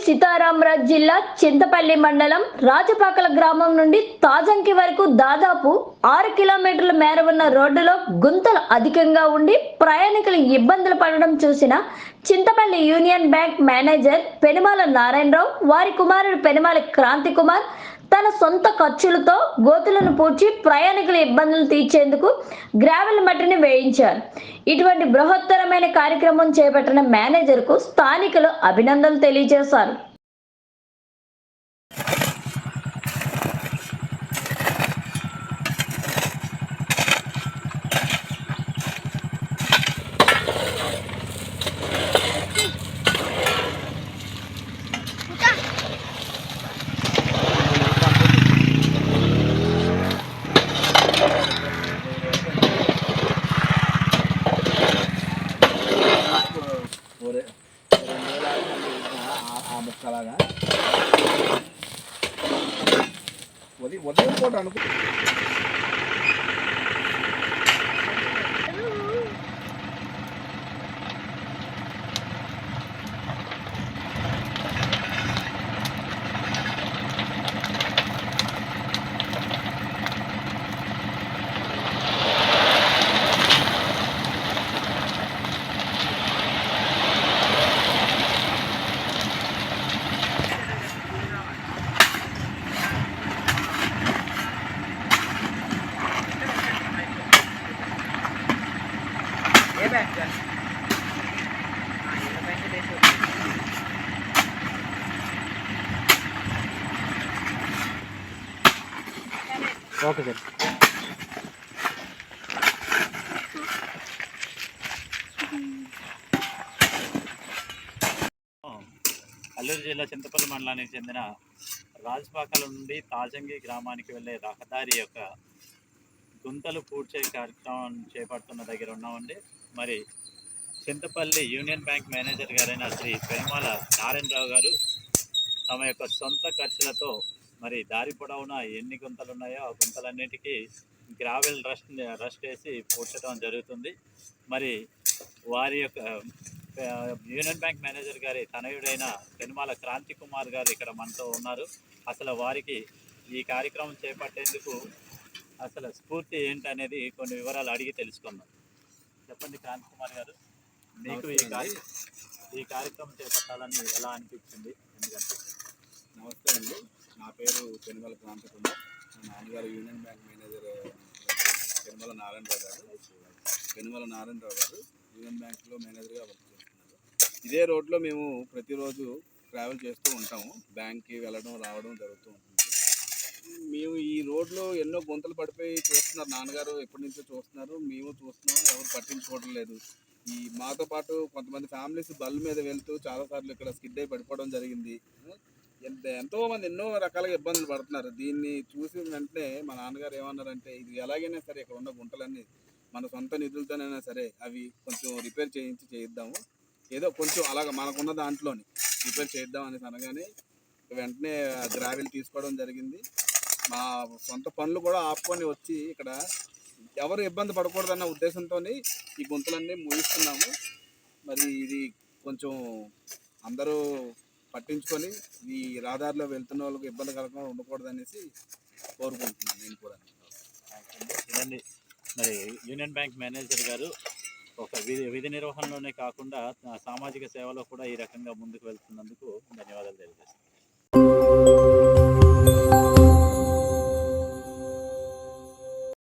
సీతారామరాజు జిల్లా చింతపల్లి మండలం రాజపాకల గ్రామం నుండి తాజంకి వరకు దాదాపు 6 కిలోమీటర్ల మేర ఉన్న రోడ్డులో గుంతలు అధికంగా ఉండి ప్రయాణికులు ఇబ్బందులు పడడం చూసిన Chintapalli union bank manager Penumala Narayanarao వారి కుమారుడు పెనుమాల క్రాంతి కుమార్ తన సొంత ఖర్చులతో గోతులను పూడ్చి ప్రయాణికుల ఇబ్బందులు తీర్చేందుకు గ్రావెల్ మట్టిని వేయించారు. ఇటువంటి బృహత్తరమైన కార్యక్రమం చేపట్టిన మేనేజర్కు స్థానికులు అభినందనలు తెలియజేశారు. ముక్కలాగా వదిలిపోవడం అనుకో. Okay sir. అల్లూరు జిల్లా చింతపల్లి మండలానికి చెందిన రాజపాకల నుండి తాజంగి గ్రామానికి వెళ్ళే రహదారి యొక్క గుంతలు పూడ్చే కార్యక్రమం చేపడుతున్న దగ్గర ఉన్నామండి. మరి చింతపల్లి యూనియన్ బ్యాంక్ మేనేజర్ గారైన శ్రీ పెనుమాల నారాయణరావు గారు తమ యొక్క సొంత ఖర్చులతో మరి దారి పొడవునా ఎన్ని గుంతలు ఉన్నాయో ఆ గుంతలన్నిటికీ గ్రావెల్ రస్ట్ వేసి పూడ్చడం జరుగుతుంది. మరి వారి యొక్క యూనియన్ బ్యాంక్ మేనేజర్ గారి తనయుడైన పెనుమాల క్రాంతి కుమార్ గారు ఇక్కడ మనతో ఉన్నారు. అసలు వారికి ఈ కార్యక్రమం చేపట్టేందుకు అసలు స్ఫూర్తి ఏంటనేది కొన్ని వివరాలు అడిగి తెలుసుకుందాం. చెప్పండి క్రాంతి కుమార్ గారు, మీకు ఈ కార్యక్రమం చేపట్టాలని ఎలా అనిపించింది? ఎందుకంటే నమస్తే అండి, నా పేరు పెనుమాల క్రాంతి కుమార్. మా నాన్నగారు union bank manager Penumala Narayanarao గారు యూనియన్ బ్యాంక్లో మేనేజర్గా వర్క్ చేస్తున్నారు. ఇదే రోడ్లో మేము ప్రతిరోజు ట్రావెల్ చేస్తూ ఉంటాము. బ్యాంక్కి వెళ్ళడం రావడం జరుగుతూ ఉంటుంది. మేము ఈ రోడ్లో ఎన్నో గుంతలు పడిపోయి చూస్తున్నారు. నాన్నగారు ఎప్పటి నుంచో చూస్తున్నారు, మేము చూస్తున్నాం, ఎవరు పట్టించుకోవడం లేదు. మాతో పాటు కొంతమంది ఫ్యామిలీస్ బల్ మీద వెళ్తూ చాలాసార్లు ఇక్కడ స్కిడ్ అయి పడిపోవడం జరిగింది. ఎంతోమంది ఎన్నో రకాలుగా ఇబ్బందులు పడుతున్నారు. దీన్ని చూసి వెంటనే మా నాన్నగారు ఏమన్నారంటే, ఇది ఎలాగైనా సరే ఇక్కడ ఉన్న గుంటలన్నీ మన సొంత నిధులతోనైనా సరే అవి కొంచెం రిపేర్ చేయిద్దాము, ఏదో కొంచెం అలాగ మనకున్న దాంట్లోని రిపేర్ చేద్దాం అనేసి అనగానే వెంటనే గ్రావెల్ తీసుకోవడం జరిగింది. మా సొంత పనులు కూడా ఆపుకొని వచ్చి ఇక్కడ ఎవరు ఇబ్బంది పడకూడదన్న ఉద్దేశంతో ఈ గుంతలన్నీ ముగిస్తున్నాము. మరి ఇది కొంచెం అందరూ పట్టించుకొని ఈ రహదారిలో వెళ్తున్న వాళ్ళకి ఇబ్బంది కలగకుండా ఉండకూడదు అనేసి కోరుకుంటున్నాను నేను కూడా. ఇదండి మరి యూనియన్ బ్యాంక్ మేనేజర్ గారు ఒక విధి నిర్వహణలోనే కాకుండా సామాజిక సేవలో కూడా ఈ రకంగా ముందుకు వెళ్తున్నందుకు ధన్యవాదాలు తెలియజేస్తాను.